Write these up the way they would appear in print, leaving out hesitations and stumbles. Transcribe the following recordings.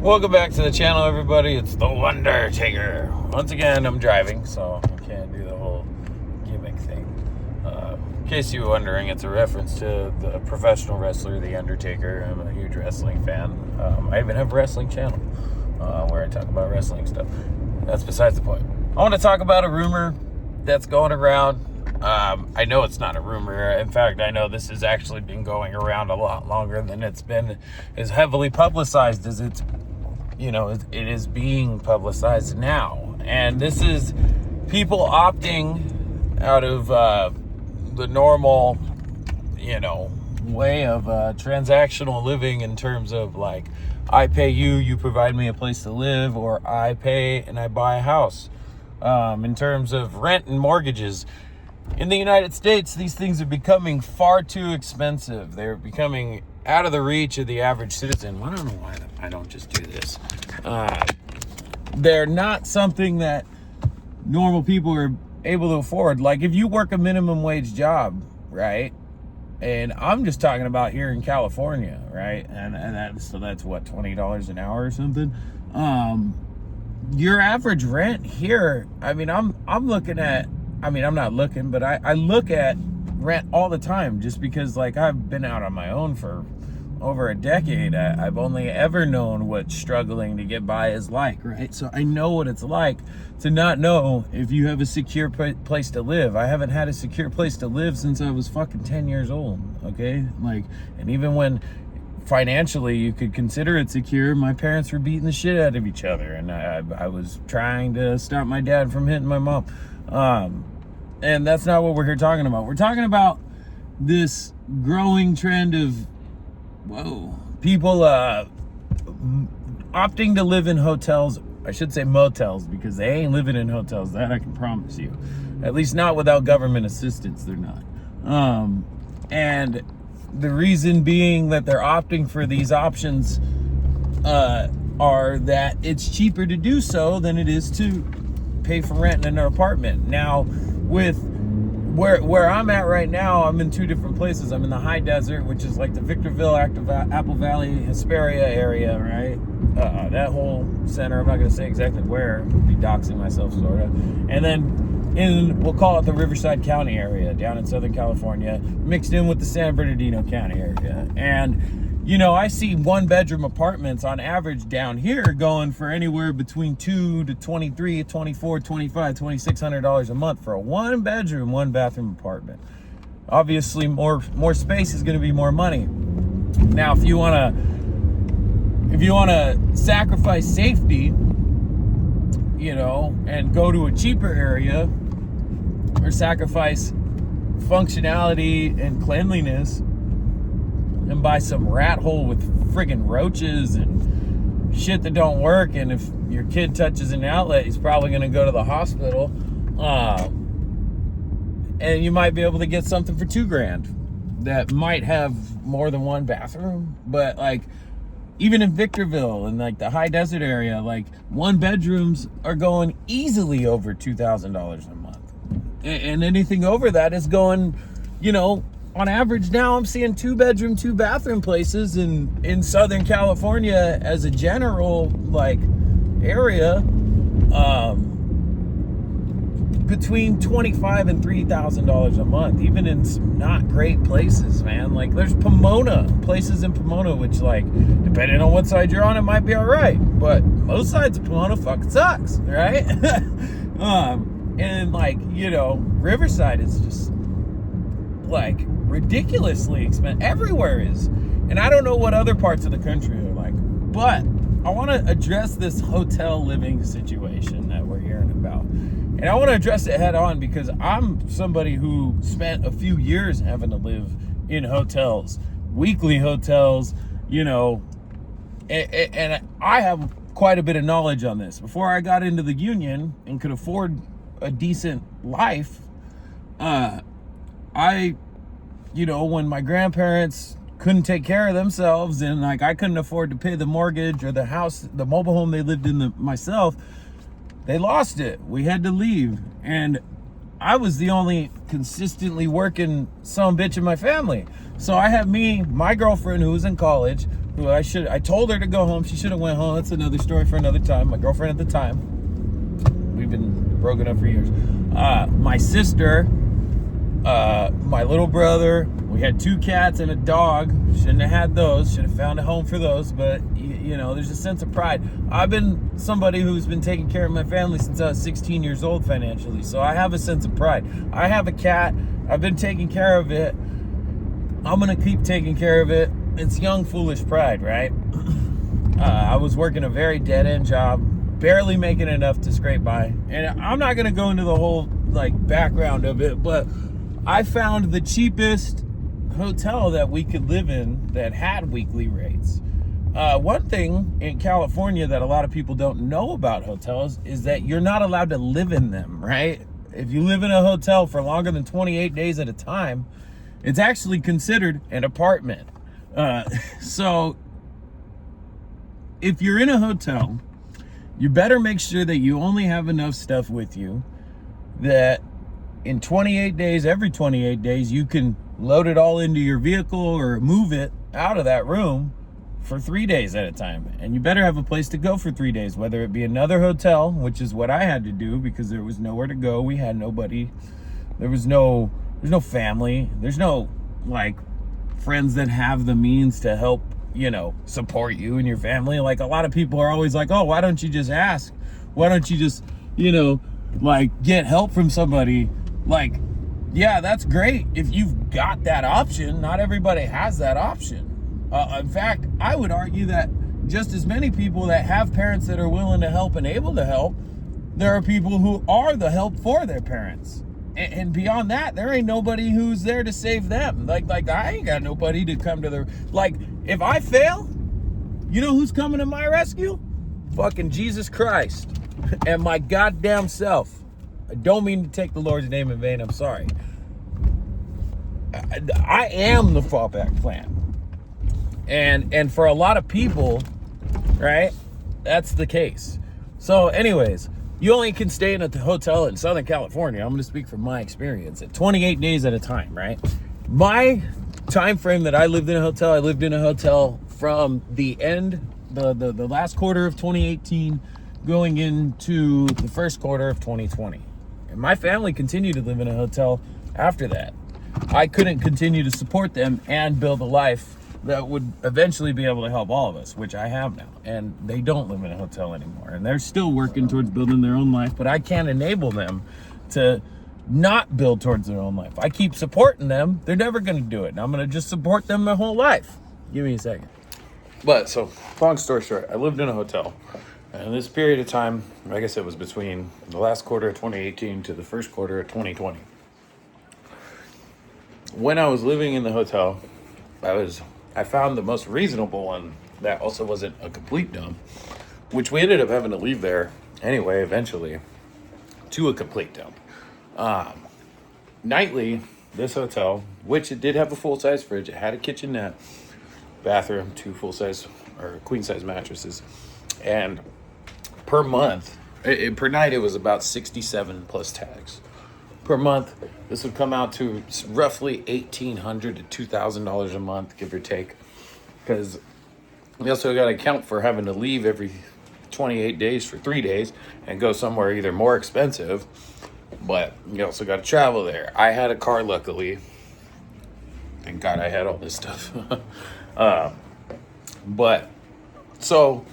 Welcome back to the channel, everybody. It's the Undertaker. Once again, I'm driving, so I can't do the whole gimmick thing. In case you were wondering, it's a reference to the professional wrestler, The Undertaker. I'm a huge wrestling fan. I even have a wrestling channel where I talk about wrestling stuff. That's besides the point. I want to talk about a rumor that's going around. I know it's not a rumor. In fact, I know this has actually been going around a lot longer than it's been as heavily publicized as it is being publicized now. And this is people opting out of the normal, way of transactional living in terms of like, I pay you, you provide me a place to live, or I pay and I buy a house. In terms of rent and mortgages, in the United States, these things are becoming far too expensive. They're becoming out of the reach of the average citizen. I don't know why I don't just do this. They're not something that normal people are able to afford. Like if you work a minimum wage job, right? And I'm just talking about here in California, right? And that's what, $20 an hour or something. Your average rent here, I'm not looking, but I look at rent all the time just because like I've been out on my own for over a decade. I've only ever known what struggling to get by is like, right? So I know what it's like to not know if you have a secure place to live. I haven't had a secure place to live since I was fucking 10 years old, okay? Like, and even when financially you could consider it secure, my parents were beating the shit out of each other, and I was trying to stop my dad from hitting my mom. And that's not what we're here talking about. We're talking about this growing trend of, people opting to live in hotels. I should say motels, because they ain't living in hotels. That I can promise you. At least not without government assistance, they're not. And the reason being that they're opting for these options are that it's cheaper to do so than it is to pay for rent in an apartment. Now, with where I'm at right now, I'm in two different places. I'm in the high desert, which is like the Victorville, Apple Valley, Hesperia area, right? That whole center. I'm not going to say exactly where. I'll be doxing myself, sort of. And then we'll call it the Riverside County area down in Southern California, mixed in with the San Bernardino County area. And I see one-bedroom apartments on average down here going for anywhere between $2 to $23, $24, $25, $2,600 a month for a one-bedroom, one-bathroom apartment. Obviously, more space is going to be more money. Now, if you want to sacrifice safety, and go to a cheaper area, or sacrifice functionality and cleanliness, and buy some rat hole with friggin' roaches and shit that don't work, and if your kid touches an outlet, he's probably going to go to the hospital, and you might be able to get something for $2,000 that might have more than one bathroom. But like, even in Victorville and like the high desert area, like one bedrooms are going easily over $2,000 a month, and anything over that is going, on average now I'm seeing 2-bedroom, 2-bathroom places in Southern California as a general like area, between $25,000 and $3,000 a month, even in some not great places, man. Like there's places in Pomona, which like, depending on what side you're on, it might be all right, but most sides of Pomona fucking sucks, right? And like, Riverside is just like ridiculously expensive. Everywhere is. And I don't know what other parts of the country are like, but I want to address this hotel living situation that we're hearing about. And I want to address it head on because I'm somebody who spent a few years having to live in hotels, weekly hotels, and I have quite a bit of knowledge on this. Before I got into the union and could afford a decent life, when my grandparents couldn't take care of themselves and like I couldn't afford to pay the mortgage or the house, the mobile home they lived in myself, they lost it. We had to leave. And I was the only consistently working son of a bitch in my family. So I have my girlfriend who was in college, who I told her to go home. She should have went home. That's another story for another time. My girlfriend at the time, we've been broken up for years. My sister, my little brother, we had 2 cats and a dog. Shouldn't have had those. Should have found a home for those. But, there's a sense of pride. I've been somebody who's been taking care of my family since I was 16 years old financially. So I have a sense of pride. I have a cat. I've been taking care of it. I'm going to keep taking care of it. It's young, foolish pride, right? I was working a very dead-end job, barely making enough to scrape by. And I'm not going to go into the whole, background of it, but I found the cheapest hotel that we could live in that had weekly rates. One thing in California that a lot of people don't know about hotels is that you're not allowed to live in them, right? If you live in a hotel for longer than 28 days at a time, it's actually considered an apartment. So if you're in a hotel, you better make sure that you only have enough stuff with you that in 28 days, every 28 days, you can load it all into your vehicle or move it out of that room for 3 days at a time. And you better have a place to go for 3 days, whether it be another hotel, which is what I had to do because there was nowhere to go. We had nobody. There's no family. There's no friends that have the means to help, support you and your family. A lot of people are always like, oh, why don't you just ask? Why don't you just, get help from somebody? Yeah, that's great if you've got that option. Not everybody has that option. In fact, I would argue that just as many people that have parents that are willing to help and able to help, there are people who are the help for their parents. And beyond that, there ain't nobody who's there to save them. I ain't got nobody to come to if I fail, you know who's coming to my rescue? Fucking Jesus Christ and my goddamn self. I don't mean to take the Lord's name in vain. I'm sorry. I am the fallback plan. And for a lot of people, right, that's the case. So anyways, you only can stay in a hotel in Southern California. I'm going to speak from my experience at 28 days at a time, right? My time frame that I lived in a hotel from the last quarter of 2018 going into the first quarter of 2020. And my family continued to live in a hotel after that. I couldn't continue to support them and build a life that would eventually be able to help all of us, which I have now. And they don't live in a hotel anymore. And they're still working towards building their own life, but I can't enable them to not build towards their own life. I keep supporting them. They're never going to do it. And I'm going to just support them their whole life. Give me a second. But so, long story short, I lived in a hotel. And this period of time, I guess it was between the last quarter of 2018 to the first quarter of 2020. When I was living in the hotel, I found the most reasonable one that also wasn't a complete dump, which we ended up having to leave there anyway, eventually, to a complete dump. Nightly, this hotel, which it did have a full-size fridge, it had a kitchenette, bathroom, 2 full-size or queen-size mattresses, and per month, per night, it was about 67 plus tax. Per month, this would come out to roughly $1,800 to $2,000 a month, give or take. Because we also got to account for having to leave every 28 days for 3 days and go somewhere either more expensive, but you also got to travel there. I had a car, luckily. Thank God I had all this stuff. But so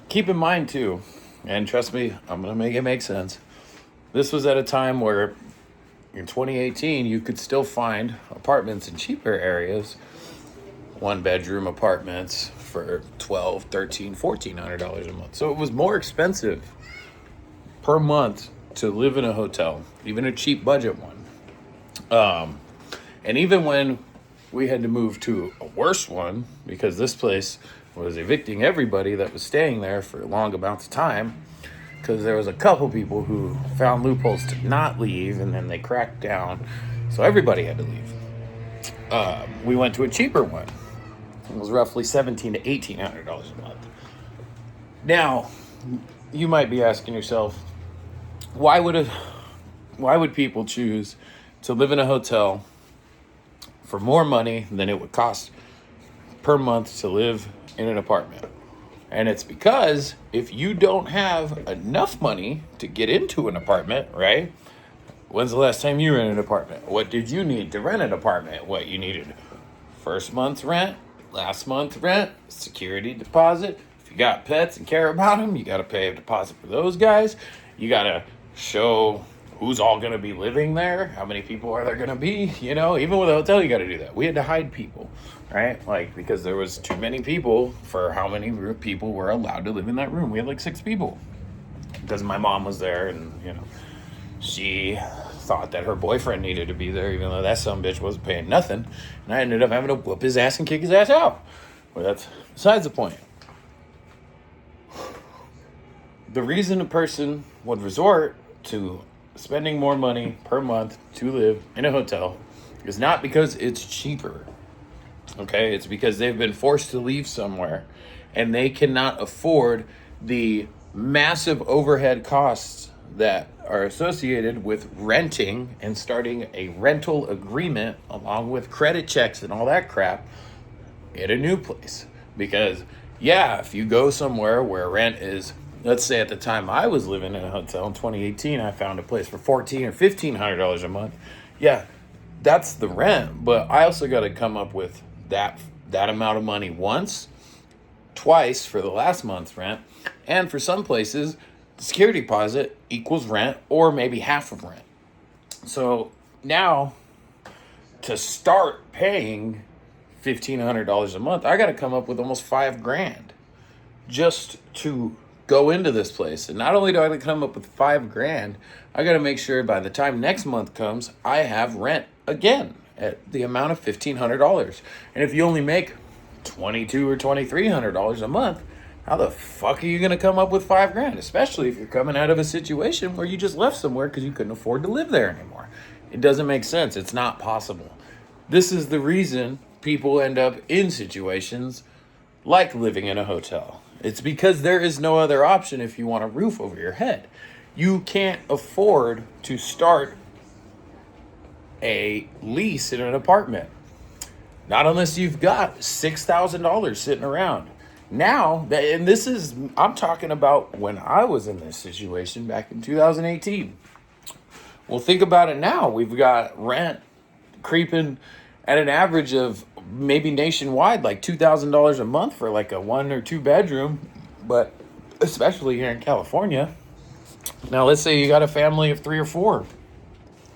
keep in mind too, and trust me, I'm going to make it make sense. This was at a time where in 2018, you could still find apartments in cheaper areas, 1-bedroom apartments for $1,200, $1,300, $1,400 a month. So it was more expensive per month to live in a hotel, even a cheap budget one. And even when we had to move to a worse one, because this place was evicting everybody that was staying there for long amounts of time, because there was a couple people who found loopholes to not leave, and then they cracked down, so everybody had to leave. We went to a cheaper one. It was roughly $1,700 to $1,800 a month. Now, you might be asking yourself, why would a Why would people choose to live in a hotel for more money than it would cost per month to live in an apartment? And it's because if you don't have enough money to get into an apartment, right? When's the last time you rented an apartment? What did you need to rent an apartment? What you needed? First month's rent, last month's rent, security deposit. If you got pets and care about them, you got to pay a deposit for those guys. You got to show who's all going to be living there. How many people are there going to be? You know, even with a hotel, you got to do that. We had to hide people, right? Like, because there was too many people for how many people were allowed to live in that room. We had like 6 people because my mom was there, and, you know, she thought that her boyfriend needed to be there, even though that sumbitch wasn't paying nothing. And I ended up having to whoop his ass and kick his ass out. Well, that's besides the point. The reason a person would resort to spending more money per month to live in a hotel is not because it's cheaper. Okay? It's because they've been forced to leave somewhere and they cannot afford the massive overhead costs that are associated with renting and starting a rental agreement along with credit checks and all that crap at a new place. Because, yeah, if you go somewhere where rent is, let's say at the time I was living in a hotel in 2018, I found a place for $1,400 or $1,500 a month. Yeah, that's the rent, but I also got to come up with that amount of money once, twice for the last month's rent, and for some places, security deposit equals rent or maybe half of rent. So now to start paying $1,500 a month, I got to come up with almost $5,000 just to go into this place. And not only do I have to come up with $5,000, I got to make sure by the time next month comes, I have rent again at the amount of $1,500. And if you only make $2,200 or $2,300 a month, how the fuck are you going to come up with $5,000? Especially if you're coming out of a situation where you just left somewhere because you couldn't afford to live there anymore. It doesn't make sense. It's not possible. This is the reason people end up in situations like living in a hotel. It's because there is no other option if you want a roof over your head. You can't afford to start a lease in an apartment. Not unless you've got $6,000 sitting around. Now, and this is, I'm talking about when I was in this situation back in 2018. Well, think about it now. We've got rent creeping at an average of maybe nationwide, like $2,000 a month for like a 1 or 2 bedroom, but especially here in California. Now, let's say you got a family of 3 or 4.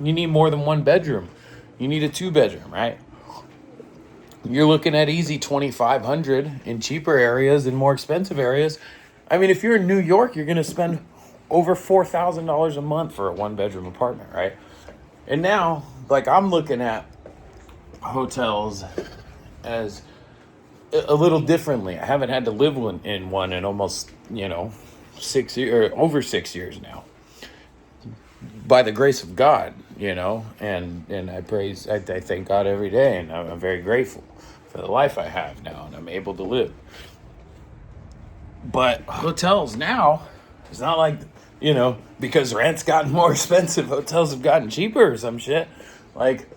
You need more than 1 bedroom. You need a 2 bedroom, right? You're looking at easy $2,500 in cheaper areas and more expensive areas. I mean, if you're in New York, you're going to spend over $4,000 a month for a 1-bedroom apartment, right? And now, like, I'm looking at hotels as a little differently. I haven't had to live in one in almost, 6 years, or over 6 years now. By the grace of God, and I thank God every day, and I'm very grateful for the life I have now, and I'm able to live. But hotels now, it's not like, because rent's gotten more expensive, hotels have gotten cheaper or some shit. Like,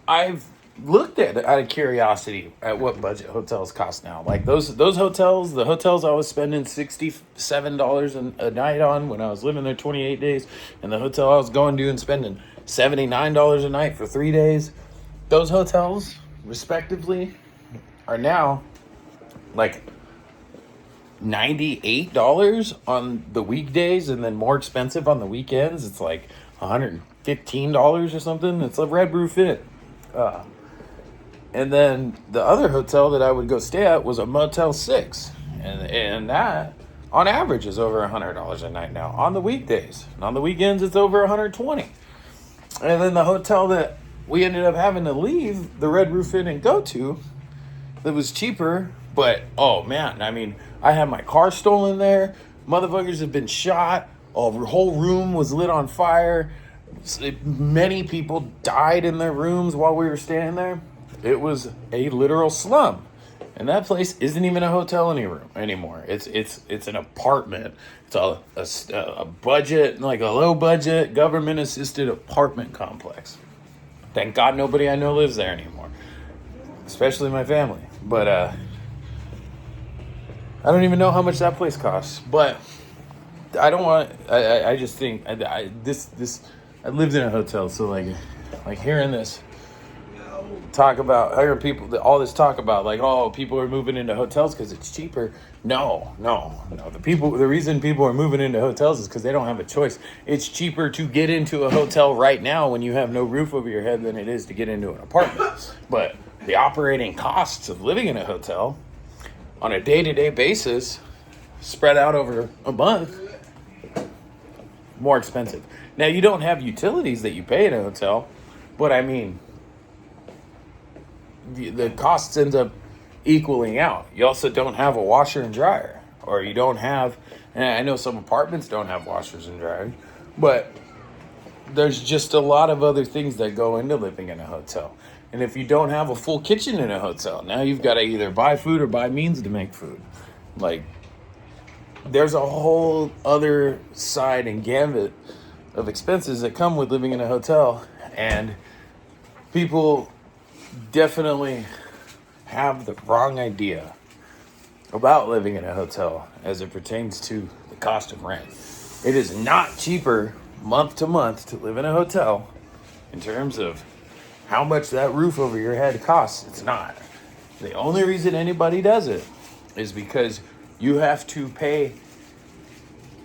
I've looked at out of curiosity at what budget hotels cost now. Like those hotels, the hotels I was spending $67 a night on when I was living there 28 days, and the hotel I was going to and spending $79 a night for 3 days. Those hotels, respectively, are now like $98 on the weekdays, and then more expensive on the weekends. It's like $115 or something. It's a Red Roof Inn. And then the other hotel that I would go stay at was a Motel 6. And that, on average, is over $100 a night now on the weekdays. And on the weekends, it's over $120. And then the hotel that we ended up having to leave, the Red Roof Inn, and go to, that was cheaper. But, oh, man, I mean, I had my car stolen there. Motherfuckers have been shot. A whole room was lit on fire. Many people died in their rooms while we were staying there. It was a literal slum. And that place isn't even a hotel anymore. It's an apartment. It's a budget, like a low budget, government assisted apartment complex. Thank God nobody I know lives there anymore, especially my family. But I don't even know how much that place costs. But I don't want. I just think I lived in a hotel, so like hearing this talk about, I hear people, all this talk about like, oh, people are moving into hotels because it's cheaper. No. The reason people are moving into hotels is because they don't have a choice. It's cheaper to get into a hotel right now when you have no roof over your head than it is to get into an apartment. But the operating costs of living in a hotel on a day-to-day basis, spread out over a month, more expensive. Now, you don't have utilities that you pay in a hotel, but I mean, the costs end up equaling out. You also don't have a washer and dryer, or you don't have, and I know some apartments don't have washers and dryers, but there's just a lot of other things that go into living in a hotel. And if you don't have a full kitchen in a hotel, now you've got to either buy food or buy means to make food. Like, there's a whole other side and gambit of expenses that come with living in a hotel, and people definitely have the wrong idea about living in a hotel as it pertains to the cost of rent. It is not cheaper month to month to live in a hotel in terms of how much that roof over your head costs. It's not. The only reason anybody does it is because you have to pay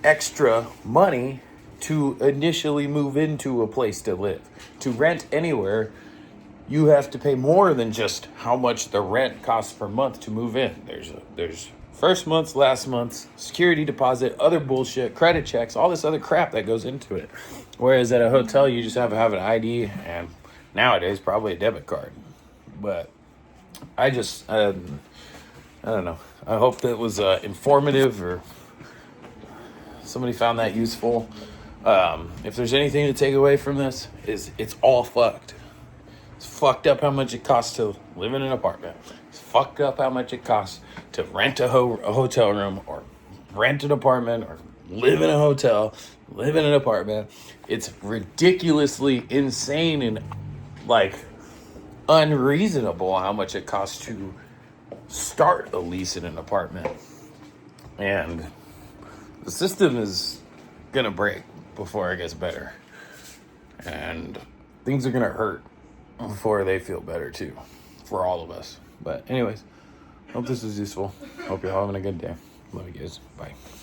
extra money to initially move into a place to live. To rent anywhere, you have to pay more than just how much the rent costs per month to move in. There's first month's, last month's, security deposit, other bullshit, credit checks, all this other crap that goes into it. Whereas at a hotel, you just have to have an ID and nowadays probably a debit card. But I don't know. I hope that was informative, or somebody found that useful. If there's anything to take away from this, is it's all fucked. It's fucked up how much it costs to live in an apartment. It's fucked up how much it costs to rent a hotel room, or rent an apartment, or live in a hotel, live in an apartment. It's ridiculously insane and like unreasonable how much it costs to start a lease in an apartment. And the system is gonna break before it gets better. And things are gonna hurt before they feel better too, for all of us. But anyways, hope this was useful. Hope you're having a good day. Love you guys. Bye.